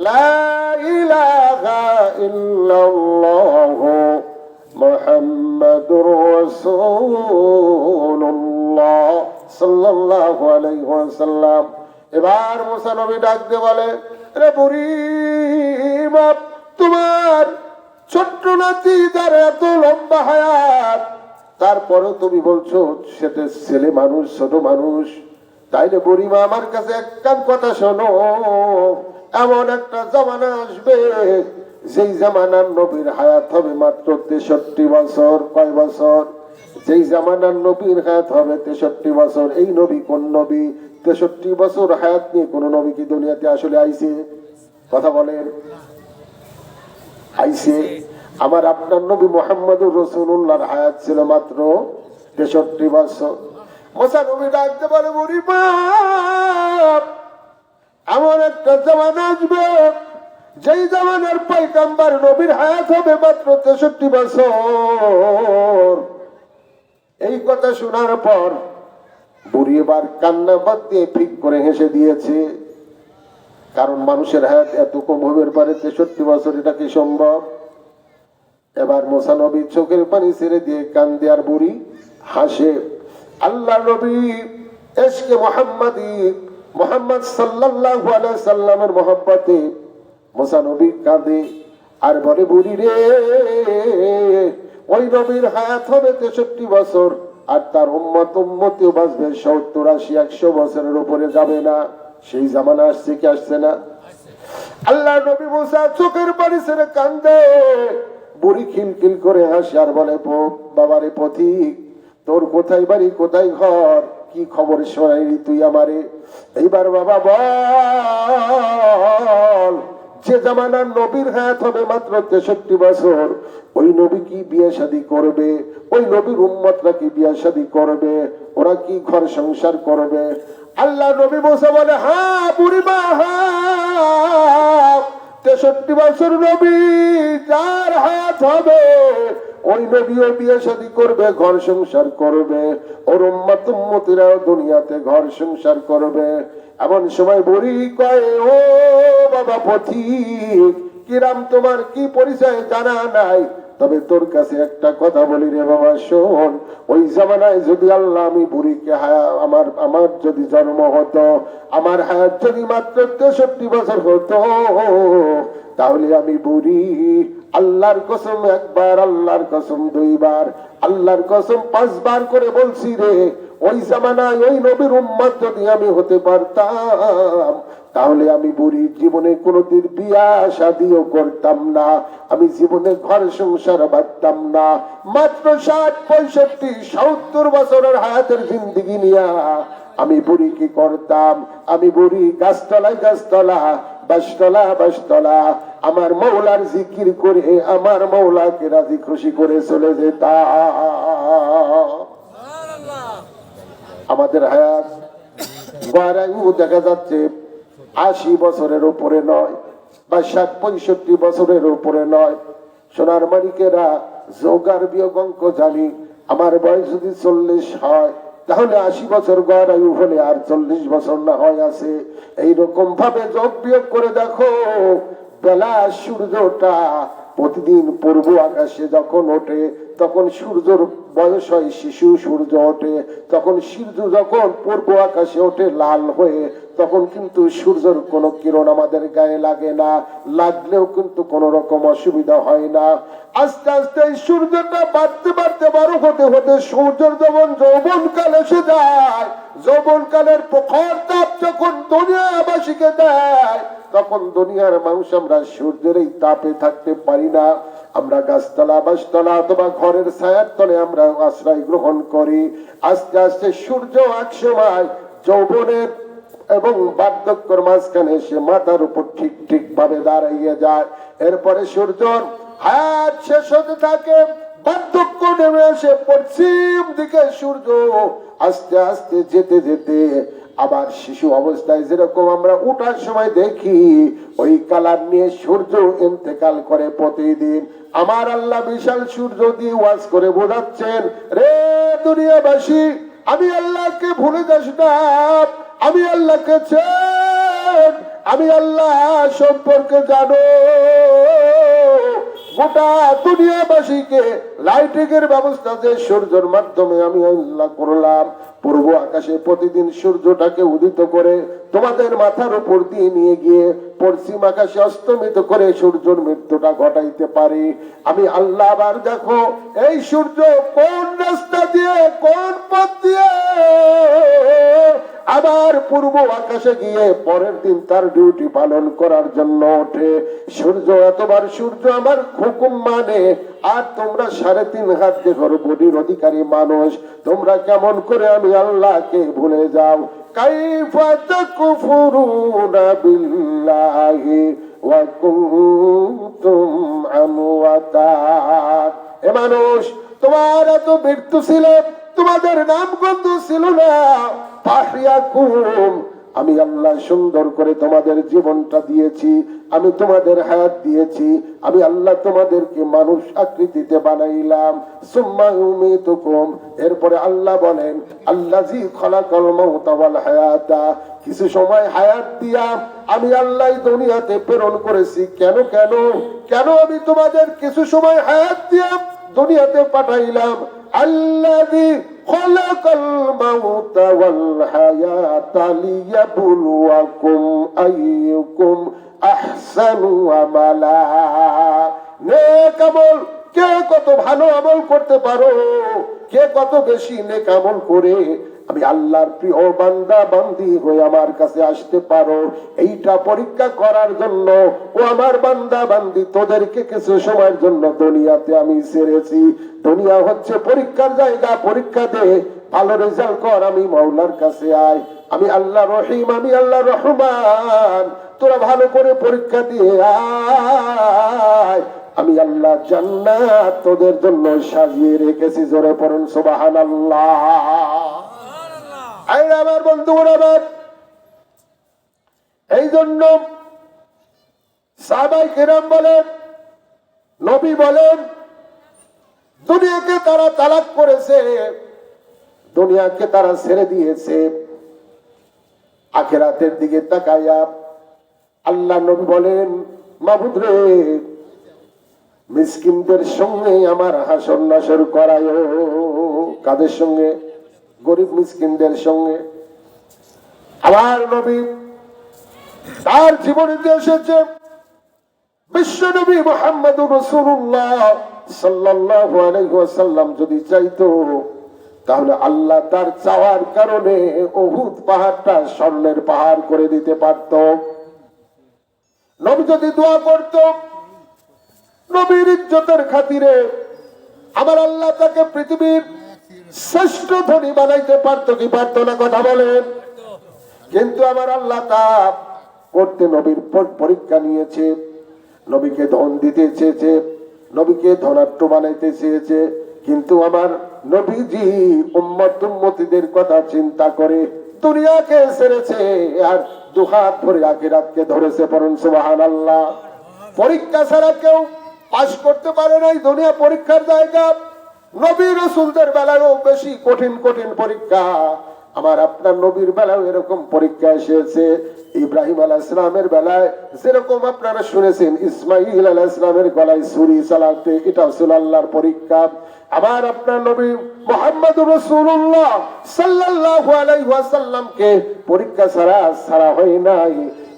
লা ইলাহা ইল্লাল্লাহ মুহাম্মাদুর রাসূলুল্লাহ সাল্লাল্লাহু আলাইহি ওয়াসাল্লাম। এবার মুসা নবী ডাক দিয়ে বলে, রে বুড়ি বাপ, তোমার ছোট্ট নাতি যার এত লম্বা হায়াত, তারপরে তুমি বলছো সেটা ছেলে মানুষ, ছোট মানুষ। তাইলে বুড়িমা আমার কাছে একটা কথা শোনো, এমন একটা জামানা আসবে যেই জামানার নবীর হায়াত হবে মাত্র 63 বছর। কয় বছর? যেই জামানার নবীর হায়াত হবে 63 বছর। এই নবী কোন নবী? 63 বছর হায়াত নিয়ে কোন নবী কি দুনিয়াতে আসলে আইছে? কথা বলেন, আইছে? আমার আপনার নবী মুহাম্মদুর রাসূলুল্লাহর হায়াত ছিল মাত্র 63 বছর। মুসা নবী ডাকতে পারে, বুড়ি বাপ, এমন একটা জামানা আসবে যেই জামানার পয়গম্বর নবীর হায়াত হবে মাত্র 63 বছর। এই কথা শোনার পর বুড়ি এবার কান্না বাদ দিয়ে ফিক করে হেসে দিয়েছে, কারণ মানুষের হায়াত এত কম হবে পারে 63 বছর, এটা কি সম্ভব? এবার মুসা নবী চোখের পানি ছেড়ে দিয়ে কান্দে আর বুড়ি হাসে। আল্লাহ নবী এশকে মুহাম্মাদি, মুহাম্মদ সাল্লাল্লাহু আলাইহি সাল্লামের মহব্বতে মুসা নবী কাঁদে আর বলে, বুড়ি রে, ওই নবীর হায়াত হবে 63 বছর, আর তার উম্মতিও বাঁচবে 70, 80, 100 বছরের উপরে যাবে না। সেই জামানা আসছে কি আসছে না? আল্লাহ নবী মুসা চোখের পানি ছেড়ে কান্দে, বুড়ি খিলখিল করে হাসে আর বলে, বাবারে পথিক, তোর কোথায় বাড়ি, কোথায় ঘর, কি খবর শোনাইলি তুই আমারে? এইবার বাবা বল, যে জামানার নবীর হায়াত হবে মাত্র 63 বছর, ওই নবী কি বিয়ে শাদী করবে? ওই নবীর উম্মতরা কি বিয়ে শাদী করবে? ওরা কি ঘর সংসার করবে? আল্লাহ নবী মুসা বলে, হ্যাঁ বুড়িমা, হ্যাঁ, 63 বছর নবী যার হায়াত হবে ওই নবীও বিয়ে শাদী করবে, ঘর সংসার করবে, ওর উম্মতিরাও দুনিয়াতে ঘর সংসার করবে। এমন সময় বুড়ি কয়, ও বাবা পথিক, কিরাম তোমার কি পরিচয় জানা নাই, তবে তোর কাছে একটা কথা বলি রে বাবা, শোন, ওই জামানায় যদি আল্লাহ আমি বুড়িকে আমার যদি জন্ম হতো, আমার হায়াত যদি মাত্র 63 বছর হতো, তাহলে আমি বুড়ি আল্লাহর কসম একবার, আল্লাহর কসম দুইবার, আল্লাহর কসম 5 বার করে বলছি রে, ওই জামানায় ওই নবীর উম্মত যদি আমি হতে পারতাম, তাহলে আমি বুড়ির জীবনে কোনোদিন বিয়া শাদিও করতাম না, আমি জীবনে ঘর সংসার বাঁধতাম না। মাত্র 60, 65, 70 বছরের হায়াতের জিন্দিগি নিয়া আমি বুড়ি কি করতাম? আমি বুড়ি গাছতলায় গাছতলা, বাসতলা বাসতলা, আমার মৌলার জিকির করে আমার মৌলাকে রাজি খুশি করে চলে যেতাম। আমাদের হায়াত গড়াইও দেখা যাচ্ছে 80 বছরের উপরে নয়, বা 60, 65 বছরের উপরে নয়। সোনার মানিকেরা, যোগার বিয়োগ অঙ্ক জানি, আমার বয়স যদি 40 হয়, তাহলে 80 বছর গড়াইও হলে আর 40 বছর না হয় আছে। এইরকম ভাবে যোগ বিয়োগ করে দেখো, বেলা সূর্যটা প্রতিদিন পূর্ব আকাশে যখন ওঠে, তখন সূর্যর বয়স হয় শিশু সূর্য ওঠে, তখন সূর্য যখন পূর্ব আকাশে ওঠে লাল হয়ে, তখন কিন্তু সূর্যের কোনো কিরণ আমাদের গায়ে লাগে না, লাগলেও কিন্তু কোনো রকম অসুবিধা হয় না। আস্তে আস্তে সূর্যটা বাড়তে বাড়তে বড় হতে হতে সূর্যের যখন যৌবনকাল এসে যায়, যৌবনকালের প্রখর তাপ যখন দুনিয়াবাসীকে দেয়, তখন দুনিয়ার মানুষ আমরা সূর্যের এই তাপে থাকতে পারি না। আমরা গাছতলা বাসতলা অথবা ঘরের ছায়ার তলে আমরা আশ্রয় গ্রহণ করি। আস্তে আস্তে সূর্য এক সময় যৌবনের এবং বার্ধক্যের মাঝখানে এসে মাথার উপর ঠিক ঠিক ভাবে দাঁড়াইয়ে যায়। এরপরে সূর্যর হায়াত শেষ হতে থাকে, বার্ধক্য নেমে আসে, পশ্চিম দিকে সূর্য আস্তে আস্তে যেতে যেতে আবার শিশু অবস্থায় যেরকম আমরা উঠার সময় দেখি, ওই কালার নিয়ে সূর্য ইন্তেকাল করে প্রতিদিন। আমার আল্লাহ বিশাল সূর্য দিয়ে ওয়াজ করে বোঝাচ্ছেন, রে দুনিয়াবাসী, আমি আল্লাহকে ভুলে যাস না, আমি আল্লাহকে চেন, আমি আল্লাহ সম্পর্কে জানো। গোটা দুনিয়াবাসীকে লাইটিং এর ব্যবস্থা যে সূর্যের মাধ্যমে আমি আল্লাহ করলাম, পূর্ব আকাশে প্রতিদিন সূর্যটাকে উদিত করে তোমাদের মাথার উপর দিয়ে নিয়ে গিয়ে পশ্চিম আকাশে অস্তমিত করে সূর্যের মৃত্যুটা ঘটাইতে পারি আমি আল্লাহ। আবার দেখো এই সূর্য কোন রাস্তা দিয়ে, কোন পথ দিয়ে আবার পূর্ব আকাশে গিয়ে পরের দিন তার ডিউটি পালন করার জন্য ওঠে। সূর্য এতবার সূর্য আমার হুকুম মানে, আর তোমরা 3.5 হাত দেহর বডির অধিকারী মানুষ, তোমরা কেমন করে আমি আল্লাহকে ভুলে যাও? কাইফা তাকফুরুনা বিল্লাহি ওয়া কুনতুম আমওয়াতা। এ মানুষ, তোমার এত মৃত্যু ছিল, তোমাদের নাম গন্ধ ছিল না। আমি আল্লাহ সুন্দর করে তোমাদের জীবনটা দিয়েছি, আমি তোমাদের হায়াত দিয়েছি, আমি আল্লাহ তোমাদেরকে মানুষ আকৃতিতে বানাইলাম। সুম্মা ইউমিতুকুম, এরপরে আল্লাহ বলেন আল্লাযী খালাকাল মাউতা ওয়াল হায়াতা, কিছু সময় হায়াত দিয়া আমি আল্লাহ দুনিয়াতে প্রেরণ করেছি। কেন কেন কেন আমি তোমাদের কিছু সময় হায়াত দিয়া দুনিয়াতে পাঠাইলাম? আল্লাযী খালাকাল মাউতা ওয়াল হায়াতা লিয়াবলুয়াকুম আইয়ুকুম আহসানু আমালা। নেক আমল, কে কত ভালো আমল করতে পারো, কে কত বেশি নেক আমল করে আমি আল্লাহর প্রিয় বান্দা বান্দি হয়ে আমার কাছে আসতে পারো, এইটা পরীক্ষা করার জন্য ও আমার বান্দা বান্দি তোদেরকে কিছু সময়ের জন্য দুনিয়াতে আমি ছেড়েছি। দুনিয়া হচ্ছে পরীক্ষার জায়গা, পরীক্ষা দে, ভালো রেজাল্ট কর, আমি মাওলার কাছে আয়। আমি আল্লাহ রহিম, আমি আল্লাহ রহমান, তোরা ভালো করে পরীক্ষা দিয়ে আয়। আমি আল্লাহ জান্নাত তোদের জন্য সাজিয়ে রেখেছি। জোরে পড়ুন সুবহানাল্লাহ। আমার বন্ধুরা, আমার এই জন্য সাহাবায়ে কেরাম বলেন, নবী বলেন, দুনিয়াকে তারা তালাক করেছে, দুনিয়াকে তারা ছেড়ে দিয়েছে। আখিরাতের দিকে তাকায়া আল্লাহ নবী বলেন, মাবুদ রে, মিসকিনদের সঙ্গে আমার হাসর নাসর করায়। কাদের সঙ্গে? গরিব মিসকিনদের সঙ্গে। আমার নবী তার জীবনে এসেছে বিশ্ব নবী মুহাম্মদুর রাসূলুল্লাহ সাল্লাল্লাহু আলাইহি ওয়াসাল্লাম যদি চাইতো, তাহলে আল্লাহ তার চাওয়ার কারণে উহুদ পাহাড়টা স্বর্ণের পাহাড় করে দিতে পারত। নবী যদি দোয়া করত, নবীর ইজ্জতের খাতিরে আমার আল্লাহ তাকে পৃথিবীর শ্রেষ্ঠ ধনী বানাইতে পারতো কি পারতো না? কথা বলেন। কিন্তু আমার আল্লাহ তা করতে নবীর পরীক্ষা নিয়েছে, নবীকে ধন দিতে চেয়েছে, নবীকে ধনাঢ্য বানাইতে চেয়েছে। কিন্তু আমার নবীজি উম্মত উম্মতীদের কথা চিন্তা করে দুনিয়াকে ছেড়েছে, আর দুহাত ধরে আখিরাতকে ধরেছে। পড়ুন সুবহানাল্লাহ। পরীক্ষা ছাড়া কেউ পাস করতে পারে নাই। দুনিয়া পরীক্ষার জায়গা। নবী রাসূলদের বেলায়ও বেশি কঠিন কঠিন পরীক্ষা। আমার আপনার নবীর বেলায় এরকম পরীক্ষা এসেছে। ইব্রাহিম আলাইহিস সালামের বেলায় যেরকম আপনারা শুনেছেন, ইসমাঈল আলাইহিস সালামের গলায় ছুরি চালাতে, এটা ছিল আল্লাহর পরীক্ষা। আবার আপনার নবী মুহাম্মদুর রাসূলুল্লাহ সাল্লাল্লাহু আলাইহি ওয়াসাল্লামকে পরীক্ষা ছাড়া হয় নাই।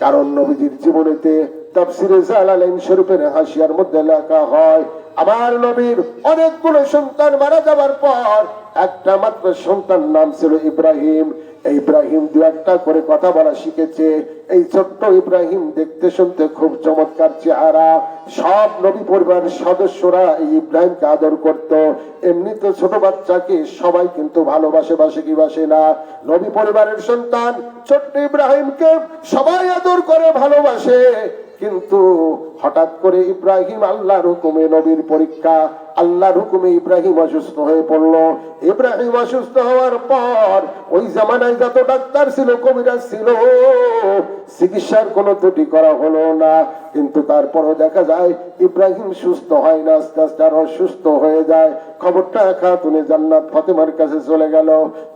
কারণ নবীজির জীবনেতে তাফসীরে জালালাইন শরীফের হাসিয়ার মধ্যে লেখা হয়, আমার নবীর অনেকগুলো সন্তান মারা যাবার পর একটা মাত্র সন্তান নাম ছিল ইব্রাহিম। এই ইব্রাহিম দু একটা করে কথা বলা শিখেছে। এই ছোট্ট ইব্রাহিম দেখতে শুনতে খুব চমৎকার চেহারা। সব নবী পরিবারের সদস্যরা এই ইব্রাহিমকে আদর করত। এমনি তো ছোট বাচ্চাকে সবাই কিন্তু ভালোবাসে, বাসে কি বাসে না? নবী পরিবারের সন্তান ছোট্ট ইব্রাহিমকে সবাই আদর করে, ভালোবাসে। কিন্তু হঠাৎ করে ইব্রাহিম আল্লাহর হুকুমে নবীর পরীক্ষা, আল্লাহর হুকুমে ইব্রাহিম অসুস্থ হয়ে পড়লো। ইব্রাহিম অসুস্থ হওয়ার পর ওই জামানায় যত ডাক্তার ছিল, কবিরাজ ছিল, চিকিৎসার কোনো ত্রুটি করা হলো না। কিন্তু তারপরও দেখা যায় ইব্রাহিম সুস্থ হয় না, আস্তে আস্তে আরো অসুস্থ হয়ে যায়। খবরটা খাতুনে জান্নাত ফাতেমার কাছে চলে গেল।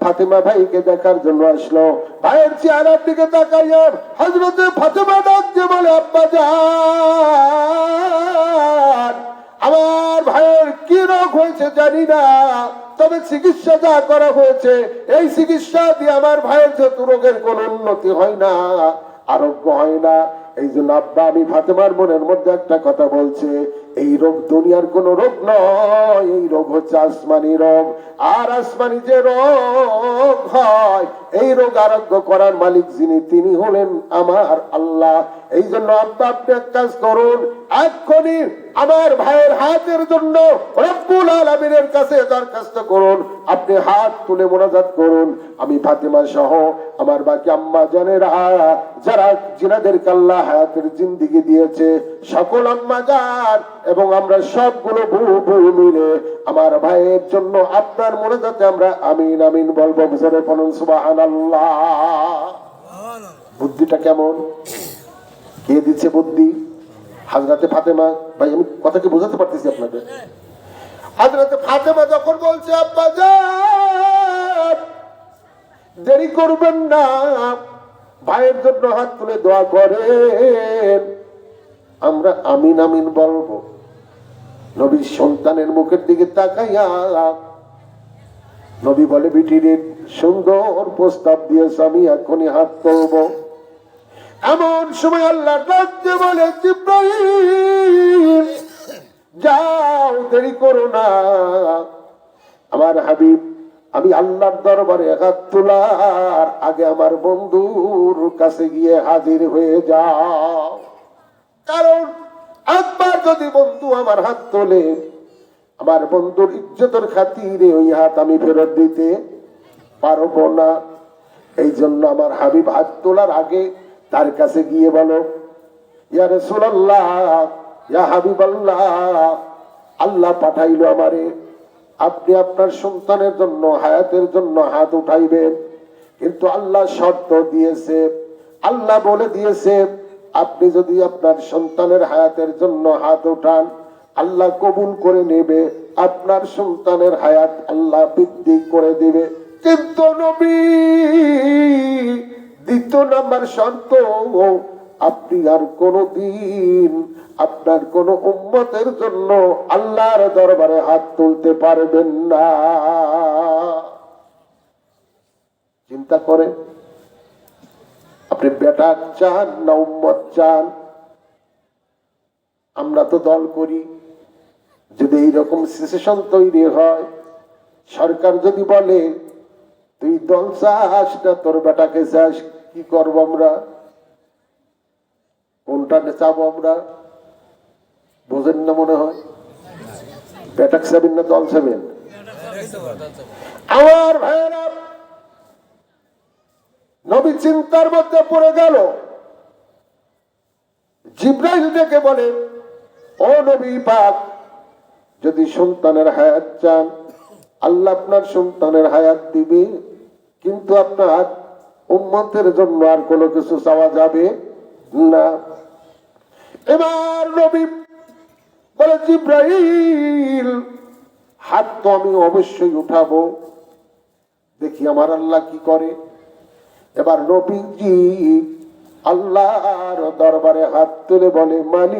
ফাতেমা ভাইকে দেখার জন্য আসলো। ভাইয়ের চেহারার দিকে তাকাইয়া হযরতে ফাতেমা ডাক দিয়ে বলে, আব্বা জান, আমার ভাইয়ের কি রোগ হয়েছে জানি না, তবে চিকিৎসা যা করা হয়েছে এই চিকিৎসা দিয়ে আমার ভাইয়ের যত রোগের কোন উন্নতি হয় না, আরোগ্য হয় না। এই জন্য আব্বা, আমি ফাতেমার মনের মধ্যে একটা কথা বলছে, এই রোগ দুনিয়ার কোন রোগ নয়, এই রোগ হচ্ছে আসমানি রোগ। আর আসমানি যে রোগ হয়, এই রোগ আরোগ্য করার মালিক যিনি, তিনি হলেন আমার আল্লাহ। এই জন্য আব্বা, আপনি এক কাজ করুন, এক্ষুনি আমার ভাইয়ের হাতের জন্য রব্বুল আলামিনের কাছে দরখাস্ত করুন। আপনি হাত তুলে মোনাজাত করুন। আমি ফাতেমা সহ আমার বাকি আম্মা জানেরা, যারা জিনাদেরকে আল্লাহ হায়াতের জিন্দেগি দিয়েছে, সকল আম্মা জান এবং আমরা সবগুলো বউ মিলে আমার ভাইয়ের জন্য আপনার মোনাজাতে আমরা আমিন আমিন বলবো। জোরে বলুন সুবহানাল্লাহ। বুদ্ধিটা কেমন? কে দিচ্ছে বুদ্ধি? হযরতে ফাতেমা। ভাই, আমি কথা কি বোঝাতে পারতেছি আপনাদের? হযরতে ফাতেমা যখন বলছে, আব্বা জান দেরি করবেন না, ভাইয়ের জন্য হাত তুলে দোয়া করেন, আমরা আমিন আমিন বলবো। নবীর সন্তানের মুখের দিকে তাকাইয়া নবী বলে, বিটিরে সুন্দর প্রস্তাব দিয়েছে, আমি এখনই হাত তুলবো। এমন সময় আল্লাহ ডাক দিয়ে বলে, জিবরাইল যাও, দেরি করো না। আমার হাবিব, আমি আল্লাহর দরবারে হাত তোলার আগে আমার বন্ধুর কাছে গিয়ে হাজির হয়ে যাও। কারণ একবার যদি বন্ধু আমার হাত তোলে, আমার বন্ধুর ইজ্জতের খাতিরে ওই হাত আমি ফেরত দিতে পারবো না। এই জন্য আমার হাবিব হাত তোলার আগে তার কাছে গিয়ে বলো, ইয়া রাসূলুল্লাহ, ইয়া হাবিবাল্লাহ, আল্লাহ পাঠাইলো আমারে, আপনি আপনার সন্তানের জন্য হায়াতের জন্য হাত উঠাইবেন। কিন্তু আল্লাহ শর্ত দিয়েছে, আল্লাহ বলে দিয়েছে, আপনি যদি আপনার সন্তানের হায়াতের জন্য হাত উঠান, আল্লাহ কবুল করে নেবে, আপনার সন্তানের হায়াত আল্লাহ বৃদ্ধি করে দিবে। কিন্তু নবী, দ্বিতীয় নাম্বার শর্ত, আপনি আর কোনদিন আপনার কোন উম্মতের জন্য আল্লাহর দরবারে হাত তুলতে পারবেন না। চিন্তা করেন, আপনি বেটা চান না উম্মত চান? আমরা তো দল করি। যদি এইরকম সিচুয়েশন তৈরি হয়, সরকার যদি বলে তুই দল চাস না তোর বেটাকে চাস, কি করবো আমরা? কোনটা চাবো আমরা? বোঝেন না মনে হয়? বেটাক চাবেন না দল চাবেন? আমার ভাইয়েরা, নবী চিন্তার মধ্যে পড়ে গেল। জিবরাইল ডেকে বলে, ও নবী পাক, যদি সন্তানের হায়াত চান, আল্লাহ আপনার সন্তানের হায়াত দিবে, কিন্তু আপনার উম্মতের জন্য আর কোনো কিছু চাওয়া যাবে না। এবার নবী বলে, জিবরাইল, হাত তো আমি অবশ্যই উঠাবো, দেখি আমার আল্লাহ কি করে। এবার নবীজি আল্লাহর দরবারে হাত তুলে বলে, মালিক